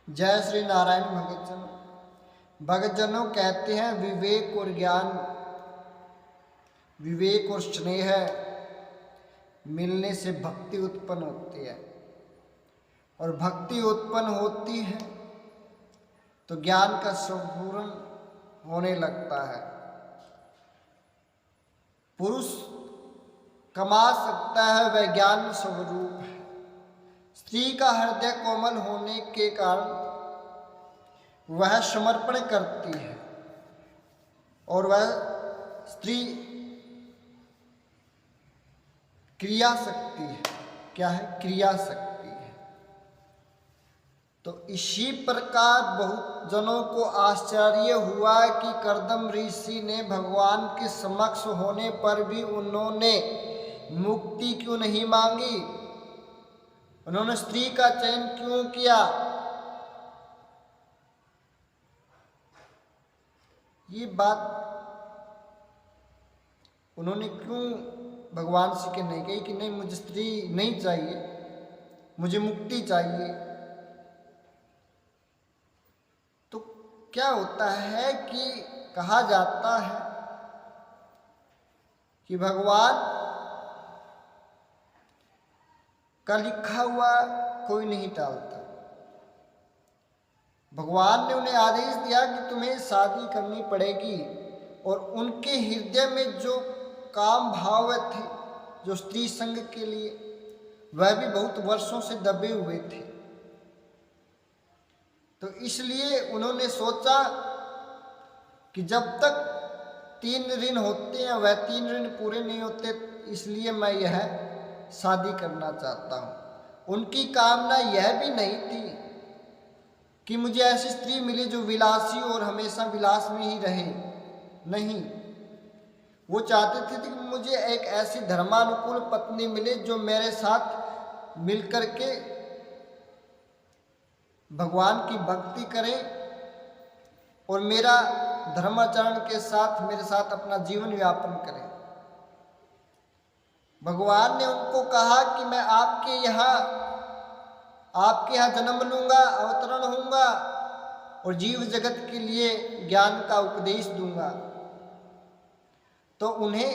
जय श्री नारायण भगतजनों। भगतजनों कहते हैं विवेक और ज्ञान, विवेक और स्नेह मिलने से भक्ति उत्पन्न होती है, और भक्ति उत्पन्न होती है तो ज्ञान का संपूर्ण होने लगता है। पुरुष कमा सकता है वह ज्ञान स्वरूप है। स्त्री का हृदय कोमल होने के कारण वह समर्पण करती है, और वह स्त्री क्रिया शक्ति है। क्या है? क्रिया शक्ति है। तो इसी प्रकार बहुत जनों को आश्चर्य हुआ कि कर्दम ऋषि ने भगवान के समक्ष होने पर भी उन्होंने मुक्ति क्यों नहीं मांगी, उन्होंने स्त्री का चयन क्यों किया। ये बात उन्होंने क्यों भगवान से के नहीं कही कि नहीं मुझे स्त्री नहीं चाहिए, मुझे मुक्ति चाहिए। तो क्या होता है कि कहा जाता है कि भगवान का लिखा हुआ कोई नहीं टालता। भगवान ने उन्हें आदेश दिया कि तुम्हें शादी करनी पड़ेगी, और उनके हृदय में जो काम भाव थे, जो स्त्री संग के लिए, वह भी बहुत वर्षों से दबे हुए थे। तो इसलिए उन्होंने सोचा कि जब तक 3 ऋण होते हैं वह 3 ऋण पूरे नहीं होते, इसलिए मैं यह शादी करना चाहता हूँ। उनकी कामना यह भी नहीं थी कि मुझे ऐसी स्त्री मिले जो विलासी और हमेशा विलास में ही रहे। नहीं, वो चाहते थे कि मुझे एक ऐसी धर्मानुकूल पत्नी मिले जो मेरे साथ मिलकर के भगवान की भक्ति करे और मेरा धर्माचरण के साथ मेरे साथ अपना जीवन यापन करे। भगवान ने उनको कहा कि मैं आपके यहाँ जन्म लूंगा, अवतरण होऊंगा और जीव जगत के लिए ज्ञान का उपदेश दूंगा। तो उन्हें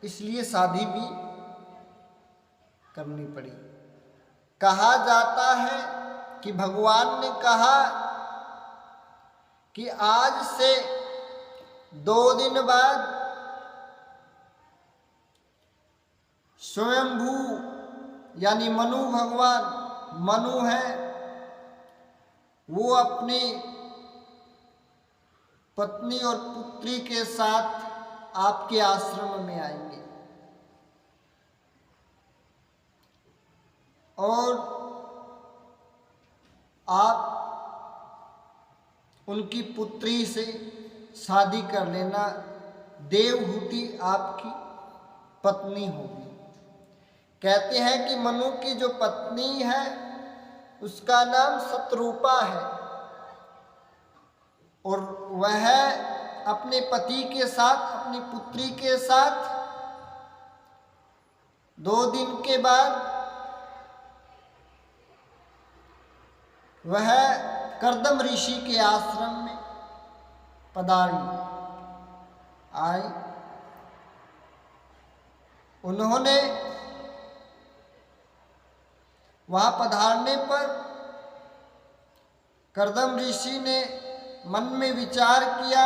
इसलिए शादी भी करनी पड़ी। कहा जाता है कि भगवान ने कहा कि आज से 2 दिन बाद स्वयंभू यानी मनु भगवान, मनु है, वो अपनी पत्नी और पुत्री के साथ आपके आश्रम में आएंगे, और आप उनकी पुत्री से शादी कर लेना। देवहूति आपकी पत्नी होगी। कहते हैं कि मनु की जो पत्नी है उसका नाम शतरूपा है, और वह अपने पति के साथ, अपनी पुत्री के साथ 2 दिन के बाद वह कर्दम ऋषि के आश्रम में पधारी आई। उन्होंने वहाँ पधारने पर कर्दम ऋषि ने मन में विचार किया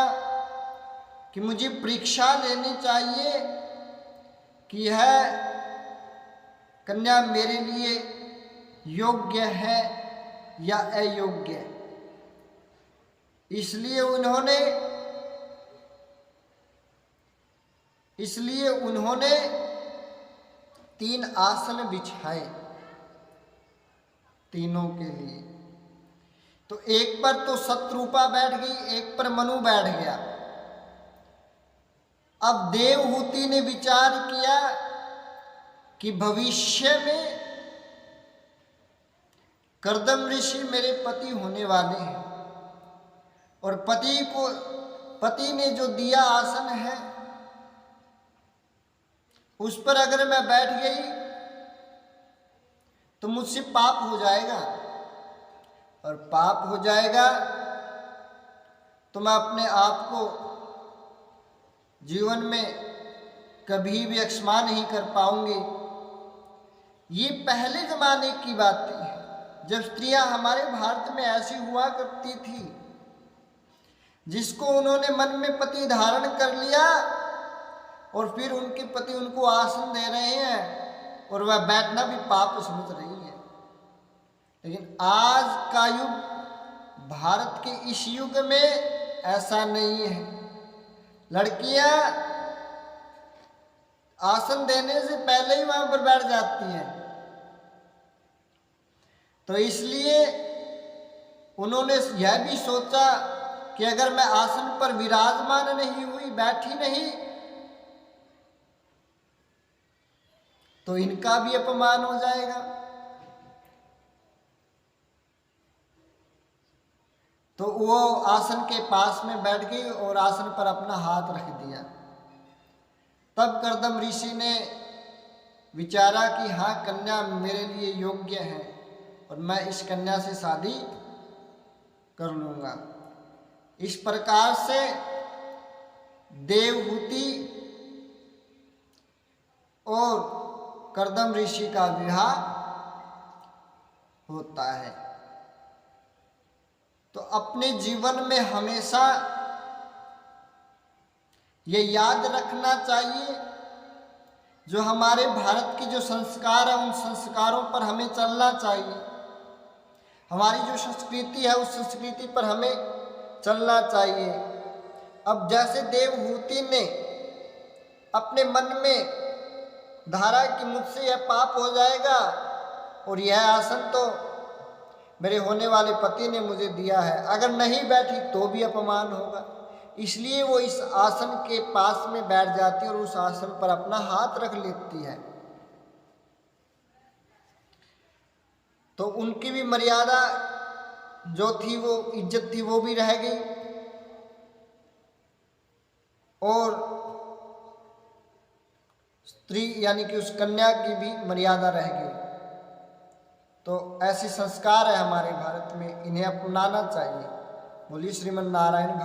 कि मुझे परीक्षा लेनी चाहिए कि यह कन्या मेरे लिए योग्य है या अयोग्य। इसलिए उन्होंने 3 आसन बिछाए तीनों के लिए। तो एक पर तो शतरूपा बैठ गई, एक पर मनु बैठ गया। अब देवहूति ने विचार किया कि भविष्य में कर्दम ऋषि मेरे पति होने वाले हैं, और पति ने जो दिया आसन है उस पर अगर मैं बैठ गई तो मुझसे पाप हो जाएगा, और पाप हो जाएगा तो मैं अपने आप को जीवन में कभी भी क्षमा नहीं कर पाऊंगी। ये पहले ज़माने की बातें हैं, जब स्त्रियां हमारे भारत में ऐसी हुआ करती थी, जिसको उन्होंने मन में पति धारण कर लिया और फिर उनके पति उनको आसन दे रहे हैं और वह बैठना भी पाप समझ रही है। लेकिन आज का युग, भारत के इस युग में ऐसा नहीं है। लड़कियां आसन देने से पहले ही वहां पर बैठ जाती हैं। तो इसलिए उन्होंने यह भी सोचा कि अगर मैं आसन पर विराजमान नहीं हुई, बैठी नहीं, तो इनका भी अपमान हो जाएगा। तो वो आसन के पास में बैठ गई और आसन पर अपना हाथ रख दिया। तब कर्दम ऋषि ने विचारा कि हाँ, कन्या मेरे लिए योग्य है और मैं इस कन्या से शादी कर लूँगा। इस प्रकार से देवहूति और कर्दम ऋषि का विवाह होता है। तो अपने जीवन में हमेशा ये याद रखना चाहिए, जो हमारे भारत के जो संस्कार हैं, उन संस्कारों पर हमें चलना चाहिए। हमारी जो संस्कृति है, उस संस्कृति पर हमें चलना चाहिए। अब जैसे देवहूति ने अपने मन में धारा कि मुझसे यह पाप हो जाएगा और यह आसन तो मेरे होने वाले पति ने मुझे दिया है, अगर नहीं बैठी तो भी अपमान होगा, इसलिए वो इस आसन के पास में बैठ जाती है और उस आसन पर अपना हाथ रख लेती है। तो उनकी भी मर्यादा जो थी, वो इज्जत थी, वो भी रह गई और स्त्री यानी कि उस कन्या की भी मर्यादा रह गई। तो ऐसे संस्कार है हमारे भारत में, इन्हें अपनाना चाहिए। बोलिए श्रीमन नारायण।